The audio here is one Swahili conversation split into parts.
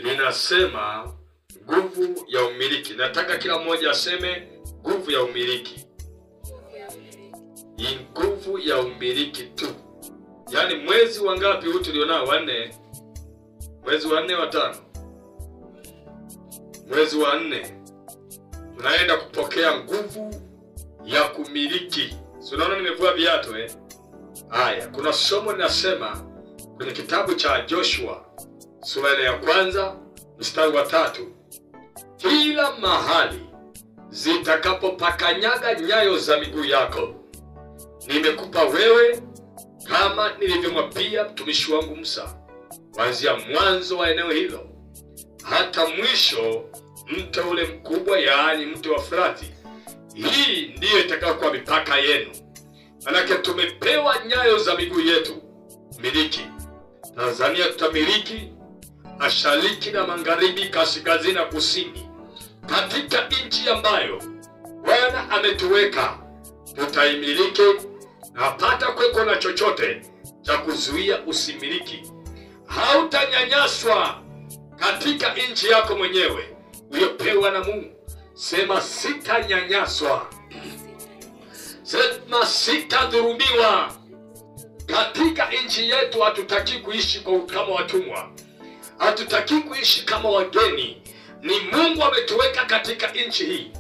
linasema nguvu ya umiliki. Nataka kila mmoja aseme nguvu ya umiliki. Ni nguvu ya umiliki tu. Yaani mwezi wa ngapi huu tulionao? Wa 4. Mwezi wa 4 wa 5. Mwezi wa 4. Tunaenda kupokea nguvu ya kumiliki. Si unaona nimevua viatu Haya, kuna somo linasema kwenye kitabu cha Joshua sura ya 1 mstari wa 3. Kila mahali zitakapopakanyaga nyayo za miguu yako, nimekupa wewe kama nilivyomwapia mtumishi wangu Musa, kuanzia mwanzo wa eneo hilo hata mwisho mto ule mkubwa, yaani mto wa Frati. Hii ndiyo itakayokuwa mipaka yenu. Manake tumepewa nyayo za miguu yetu miliki. Tanzania tutamiliki mashariki na magharibi, kaskazini na kusini. Katika nchi ambayo Bwana ametuweka tutaimiliki, na hapata kuweko na chochote cha kuzuia usimiliki. Hautanyanyaswa katika nchi yako mwenyewe uliyopewa na Mungu. Sema sitanyanyaswa. Sema sitadhulumiwa. Katika nchi yetu hatutaki kuishi kama watumwa. Hatutaki kuishi kama wageni. Ni Mungu ametuweka katika nchi hii.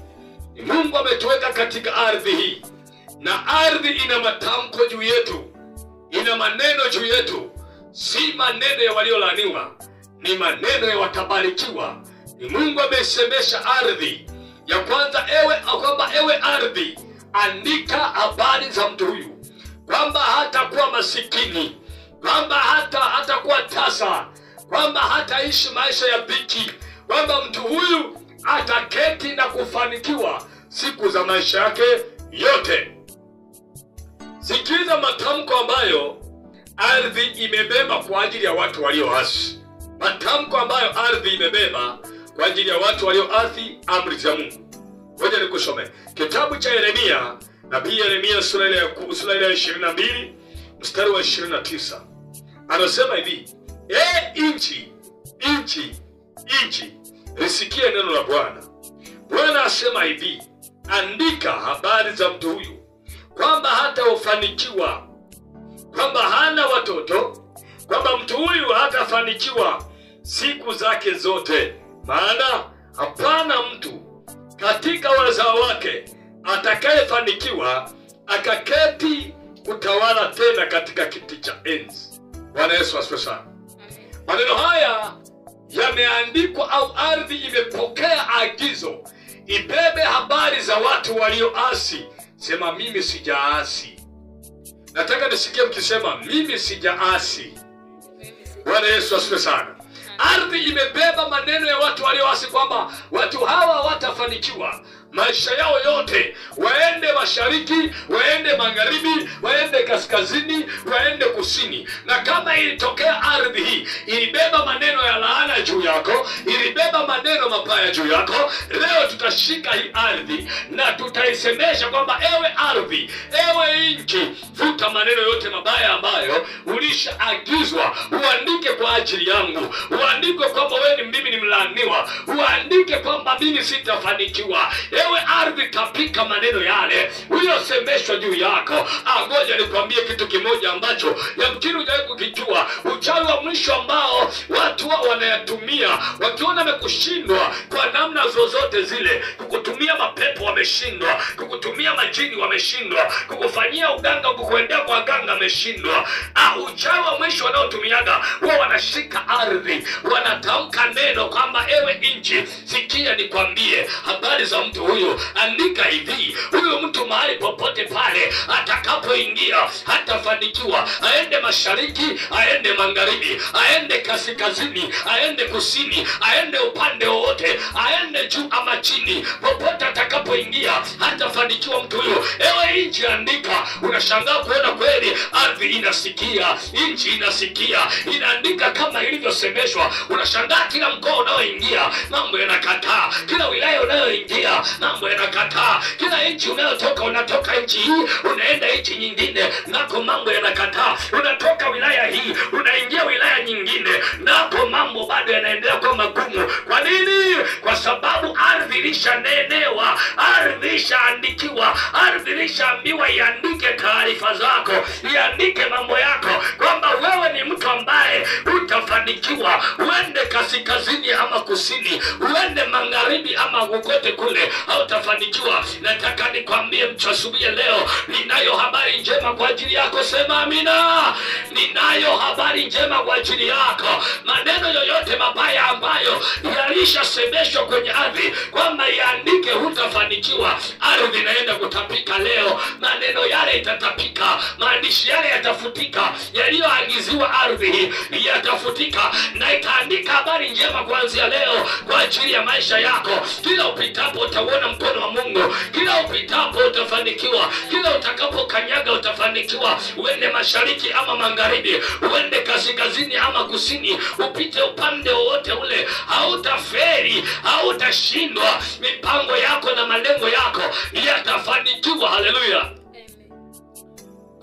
Ni Mungu ametuweka katika ardhi hii. Na ardhi ina matamko juu yetu. Ina maneno juu yetu. Si maneno ya waliolaaniwa, ni maneno ya watabarikiwa. Ni Mungu amesemesha ardhi ya kwanza, kwamba ewe ardhi, andika habari za mtu huyu, kwamba hatakuwa masikini, kwamba hatakuwa tasa, kwamba hataishi maisha ya dhiki, kwamba mtu huyu ataketi na kufanikiwa siku za maisha yake yote. Sikiliza matamko ambayo ardhi imebeba kwa ajili ya watu walioasi. Matamko ambayo ardhi imebeba kwa ajili ya watu walioasi amri za Mungu. Ngoja nikusome kitabu cha Yeremia, nabii Yeremia sura ya 22 mstari wa 29. Anasema hivi: nchi, lisikie neno la Bwana. Bwana asema hivi: andika habari za mtu huyu, kwamba hatafanikiwa, kwamba hana watoto, kwamba mtu huyu hatafanikiwa siku zake zote. Maana hapana mtu katika wazao wake atakayefanikiwa akaketi kutawala tena katika kiti cha enzi. Bwana Yesu asifiwe sana. Maneno haya yameandikwa, au ardhi imepokea agizo ibebe habari za watu walioasi. Sema mimi sijaasi. Nataka nisikie mkisema mimi sijaasi. Bwana Yesu asifiwe sana. Ardhi imebeba maneno ya watu walioasi, kwamba watu hawa watafanikiwa maisha yao yote, waende mashariki, waende magharibi, waende kaskazini, waende kusini. Na kama ilitokea ardhi hii ilibeba maneno ya laana juu yako, ilibeba maneno mabaya juu yako, leo tutashika hii ardhi na tutaisemesha kwamba ewe ardhi, ewe nchi, futa maneno yote mabaya ambayo ulishaagizwa uandike kwa ajili yangu. Uandike kwamba wewe mimi ni mlaaniwa. Uandike kwamba mimi sitafanikiwa. Ewe ardhi, tapika maneno yale uliyosemeshwa juu yako. Ngoja nikwambie kitu kimoja ambacho yamkini hujawahi kukijua. Uchawi wa mwisho ambao watu wanayatumia wakiona wamekushindwa kwa namna zozote zile, kukutumia mapepo wameshindwa, kukutumia majini wameshindwa, kukufanyia uganga, kukuendea kwa waganga wameshindwa. Uchawi wa mwisho wanaotumiaga wao wanashika ardhi, wanatamka neno kwamba ewe nchi, sikia nikwambie habari za mtu huyu. Andika hivi: huyu mtu mahali popote pale atakapoingia hatafanikiwa. Aende mashariki, aende magharibi, aende kaskazini, aende kusini, aende upande wowote, aende juu ama chini, popote atakapoingia hatafanikiwa mtu huyu. Ewe nchi, andika. Unashangaa kuona kweli ardhi inasikia, nchi inasikia, inaandika kama ilivyosemeshwa. Unashangaa kila mkoa unaoingia mambo yanakataa, kila wilaya unayoingia mambo yanakataa, kila nchi unayotoka, unatoka nchi hii unaenda nchi nyingine, nako mambo yanakataa, unatoka wilaya hii unaingia wilaya nyingine, nako mambo bado yanaendelea kwa magumu. Kwa nini? Kwa sababu ardhi ilishanenewa, ardhi ilishaandikiwa, ardhi ilishaambiwa iandike taarifa zako, iandike mambo yako, kwamba wewe ni mtu ambaye utafanikiwa. Uende kaskazini ama kusini, uende magharibi ama kokote kule, hautafanikiwa. Nataka nikwambie mchasubuhi leo, ninayo habari njema kwa ajili yako. Sema amina. Ninayo habari njema kwa ajili yako. Maneno yoyote mabaya ambayo yalishasemeshwa kwenye ardhi kwamba iandike hutafanikiwa, ardhi inaenda kutapika leo. Maneno yale itatapika, maandishi yale yatafutika, yaliyoagiziwa ardhi yatafutika, na itaandika habari njema kuanzia leo kwa ajili ya maisha yako. Kila upitapo utaona mkono wa Mungu, kila upitapo utafanikiwa, kila utakapokanyaga utafanikiwa. Uende mashariki ama magharibi, uende kaskazini ama kusini, upite upande wowote ule, hautaferi, hautashindwa. Mipango yako na malengo yako yatafanikiwa. Haleluya.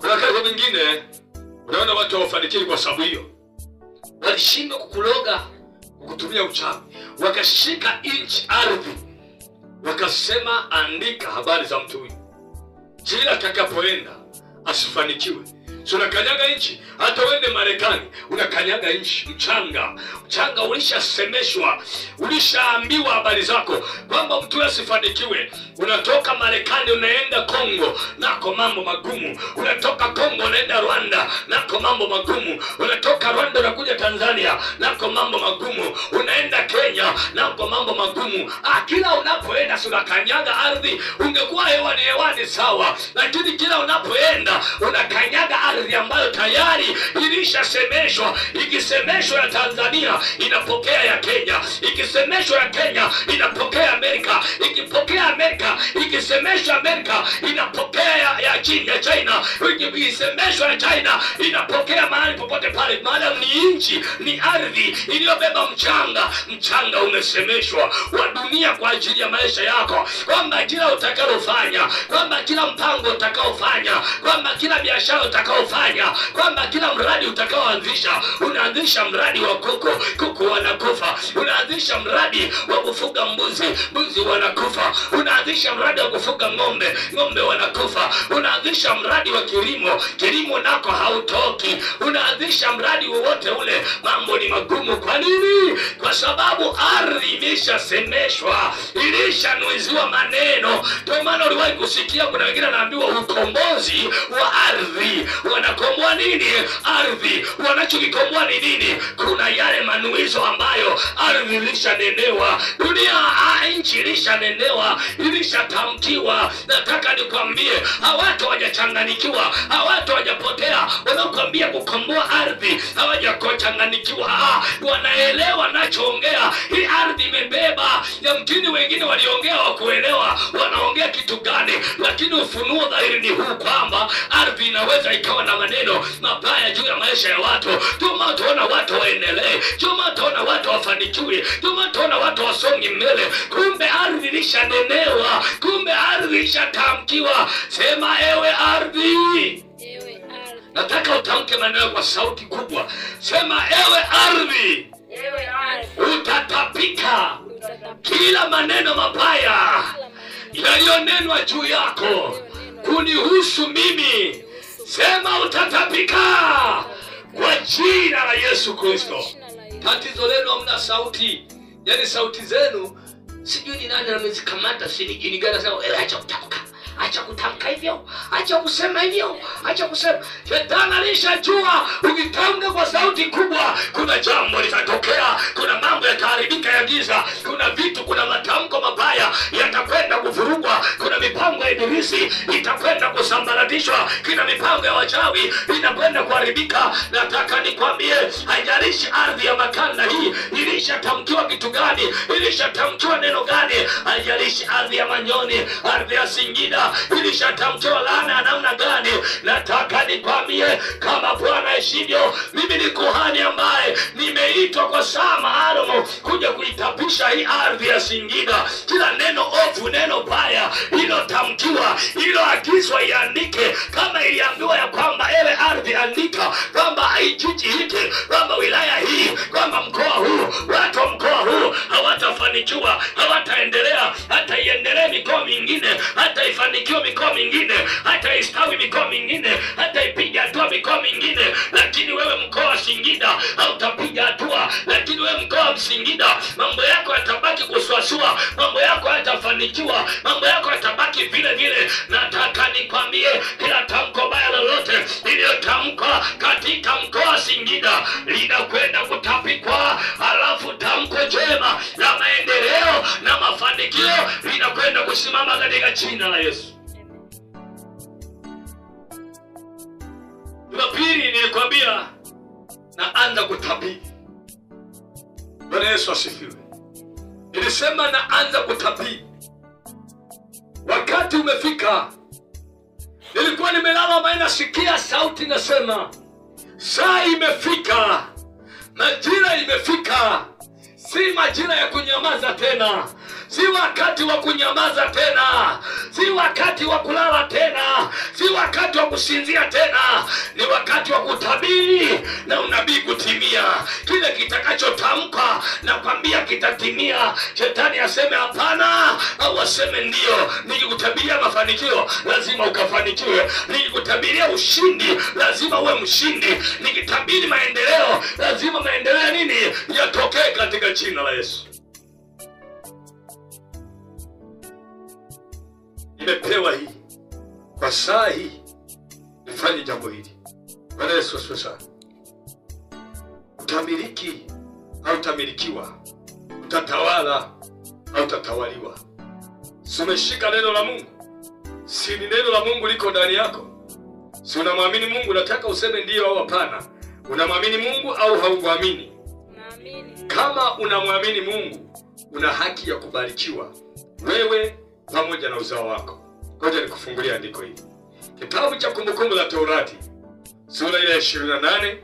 Kuna kazi nyingine unaona watu hawafanikiwi kwa sababu hiyo. Walishindwa kukuloga, kukutumia uchawi, wakashika inchi ardhi, wakasema andika habari za mtu huyu, kila atakapoenda asifanikiwe. So unakanyaga nchi, hata uende Marekani unakanyaga nchi, mchanga ulishasemeshwa, ulishaambiwa habari zako kwamba mtu asifanikiwe. Unatoka Marekani unaenda Kongo, nako mambo magumu. Unatoka Kongo unaenda Rwanda, nako mambo magumu. Unatoka Rwanda unakuja Tanzania, nako mambo magumu. Unaenda Kenya, nako mambo magumu. Kila unapoenda unakanyaga ardhi. Ungekuwa hewani sawa, lakini kila unapoenda unakanyaga ardhi ambayo tayari ilishasemeshwa. Ikisemeshwa ya Tanzania inapokea ya Kenya, ikisemeshwa ya Kenya inapokea Amerika, ikipokea Amerika, ikisemeshwa Amerika inapokea ya China, ikisemeshwa ya China inapokea mahali popote pale. Maana ni nchi, ni ardhi iliyobeba mchanga umesemeshwa wa dunia kwa ajili ya maisha yako, kwamba kila utakalofanya, kwamba kila mpango utakaofanya, kwamba kila biashara utakaofanya, kwamba kila mradi utakaoanzisha. Unaanzisha mradi wa kuku wanakufa. Unaanzisha mradi wa kufuga mbuzi wanakufa. Unaanzisha mradi wa kufuga ng'ombe wanakufa. Unaanzisha mradi wa kilimo nako hautoki. Unaanzisha mradi wowote ule, mambo ni magumu. Kwa nini? Kwa sababu ardhi imeshasemeshwa, ilishanuiziwa maneno. Ndio maana uliwahi kusikia kuna wengine wanaambiwa ukombozi wa ardhi. Wanakomboa nini? Ardhi. Wanachokikomboa ni nini? Kuna yale manuizo ambayo ardhi ilishanenewa, dunia nchi ilishanenewa, ilishatamkiwa. Nataka nikwambie, hawatu hawajachanganikiwa, hawatu hawajapotea. Wanakuambia kukomboa ardhi hawajachanganikiwa, wanaelewa nachoongea. Hii ardhi imebeba ya mtini. Wengine waliongea wakuelewa wanaongea kitu gani, lakini ufunuo dhahiri ni huu kwamba ardhi inaweza ikawa na maneno mabaya juu ya maisha ya watu. Tuma tuona watu waendelee, tuma tuona watu wafanikiwe, tuma tuona watu wasongi mbele. Kumbe ardhi ilishanenewa, kumbe ardhi ilishatamkiwa. Sema ewe ardhi. Nataka utamke maneno kwa sauti kubwa. Sema ewe ardhi, utatapika. Kila maneno mabaya yaliyonenwa juu yako kunihusu mimi, sema utatapika kwa jina la Yesu Kristo. Tatizo lenu hamna sauti. Yaani sauti zenu sijui ni nani amezikamata, si ni gani sawa. Acha kutamka, acha kutamka hivyo, acha kusema hivyo, acha kusema. Shetani alishajua ukitamka kwa sauti kubwa kuna jambo litatokea, kuna mambo yataharibika ya giza, kuna vitu, kuna matamko mabaya yatakwenda kuvurugwa, kuna mipango ya ibilisi itakwenda kusambaratishwa, kuna mipango ya wachawi inakwenda kuharibika. Nataka nikwambie, haijalishi ardhi ya Makanda hii ilishatamkiwa kitu gani, ilishatamkiwa neno gani, haijalishi ardhi ya Manyoni, ardhi ya Singida ilishatamkiwa laana ya namna gani. Nataka nikwambie, kama Bwana aishivyo, mimi ni kuhani ambaye nimeitwa kwa saa maalum kuja kuja kuitapisha hii ardhi ya Singida. Kila neno ovu, neno baya iliyotamkiwa, iliyoagizwa iandike, kama iliambiwa ya kwamba ewe ardhi andika kwamba jiji hiki, kwamba wilaya hii, kwamba mkoa huu, watu wa mkoa huu hawatafanikiwa, hawataendelea, hata iendelee mikoa mingine, hata ifanikiwe mikoa mingine, hata istawi mikoa mingine, hata ipige hatua mikoa mingine, lakini wewe mkoa wa Singida hautapiga hatua. Lakini wewe mkoa wa Singida, mambo yako yatabaki kusuasua, mambo yako hayatafanikiwa, mambo yako yatabaki vile vile. Nataka nikwambie, kila tamko baya lolote iliyotamkwa katika mkoa wa Singida linakwenda kutapikwa, alafu tamko jema la maendeleo na mafanikio linakwenda kusimama katika jina la Yesu. Jumapili nilikwambia naanza kutabiri. Bwana Yesu asifiwe. Nilisema naanza kutabiri. Wakati umefika. Nilikuwa nimelala maana nasikia sauti nasema, saa imefika, majira imefika. Si majira ya kunyamaza tena, si wakati wa kunyamaza tena, si wakati wa kulala tena, si wakati wa kusinzia tena. Ni wakati wa kutabiri na unabii kutimia. Kile kitakachotamka na kwambia kitatimia. Shetani aseme hapana au aseme ndio. Nikikutabiria mafanikio lazima ukafanikiwe. Nikikutabiria ushindi lazima uwe mshindi. Nikitabiri maendeleo lazima maendeleo nini yatokee katika jina la Yesu. Nimepewa hii kwa saa hii nifanye jambo hili. Bwana Yesu asifiwe sana. Utamiliki au utamilikiwa, utatawala au utatawaliwa. Si umeshika neno la Mungu? Si ni neno la Mungu liko ndani yako? Si unamwamini Mungu? Nataka useme ndio au hapana. Unamwamini Mungu au haumwamini? Naamini. Kama unamwamini Mungu, una haki ya kubarikiwa wewe pamoja na uzao wako. Ngoja nikufungulie andiko hili. Kitabu cha Kumbukumbu la Torati, sura ya 28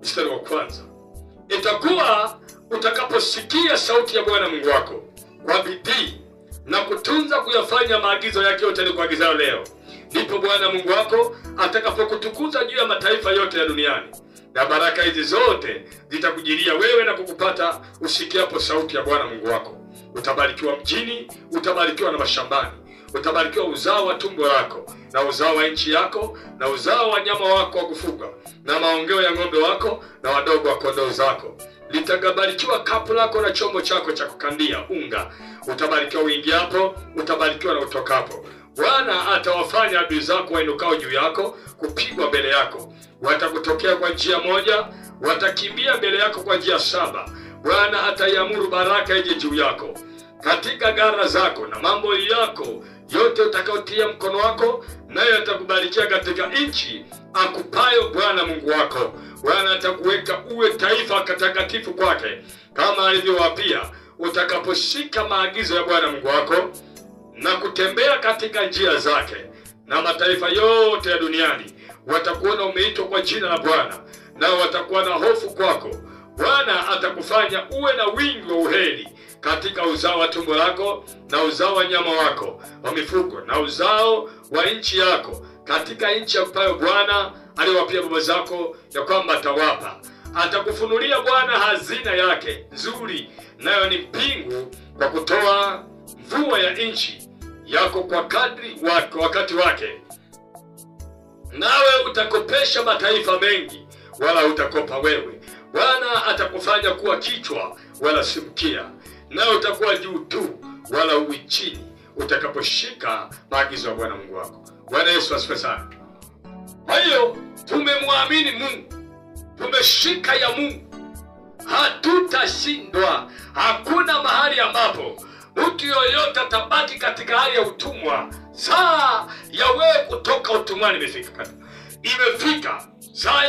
mstari wa 1. Itakuwa utakaposikia sauti ya Bwana Mungu wako kwa bidii na kutunza kuyafanya maagizo yake yote nikuagizayo leo, ndipo Bwana Mungu wako atakapokutukuza juu ya mataifa yote ya duniani. Na baraka hizi zote zitakujilia wewe na kukupata usikiapo sauti ya Bwana Mungu wako. Utabarikiwa mjini, utabarikiwa na mashambani, utabarikiwa uzao wa tumbo lako na uzao wa nchi yako na uzao wa nyama wako wa kufuga na maongeo ya ng'ombe wako na wadogo wa kondoo zako. Litabarikiwa kapu lako na chombo chako cha kukandia unga. Utabarikiwa uingiapo, utabarikiwa na utokapo. Bwana atawafanya adui zako wainukao juu yako kupigwa mbele yako. Watakutokea kwa njia moja, watakimbia mbele yako kwa njia 7. Bwana ataiamuru baraka ije juu yako katika gara zako na mambo yako yote utakayotia mkono wako, naye atakubarikia katika nchi akupayo Bwana Mungu wako. Bwana atakuweka uwe taifa takatifu kwake, kama alivyowapia, utakaposhika maagizo ya Bwana Mungu wako na kutembea katika njia zake. Na mataifa yote ya duniani watakuona umeitwa kwa jina la Bwana, nao watakuwa na hofu kwako. Bwana atakufanya uwe na wingi wa uheri katika uzao wa tumbo lako na uzao wa nyama wako wa mifugo na uzao wa nchi yako, katika nchi ambayo Bwana aliwapia baba zako ya kwamba atawapa. Atakufunulia Bwana hazina yake nzuri, nayo ni mbingu, kwa kutoa mvua ya nchi yako kwa kadri wako wakati wake. Nawe utakopesha mataifa mengi, wala utakopa wewe. Bwana atakufanya kuwa kichwa wala si mkia, nawe utakuwa juu tu wala uwi chini, utakaposhika maagizo ya Bwana Mungu wako. Bwana Yesu asifiwe sana. Kwa hiyo tumemwamini Mungu, tumeshika ya Mungu, hatutashindwa. Hakuna mahali ambapo mtu yoyote atabaki katika hali ya utumwa. Saa ya wewe kutoka utumwani imefika. Saa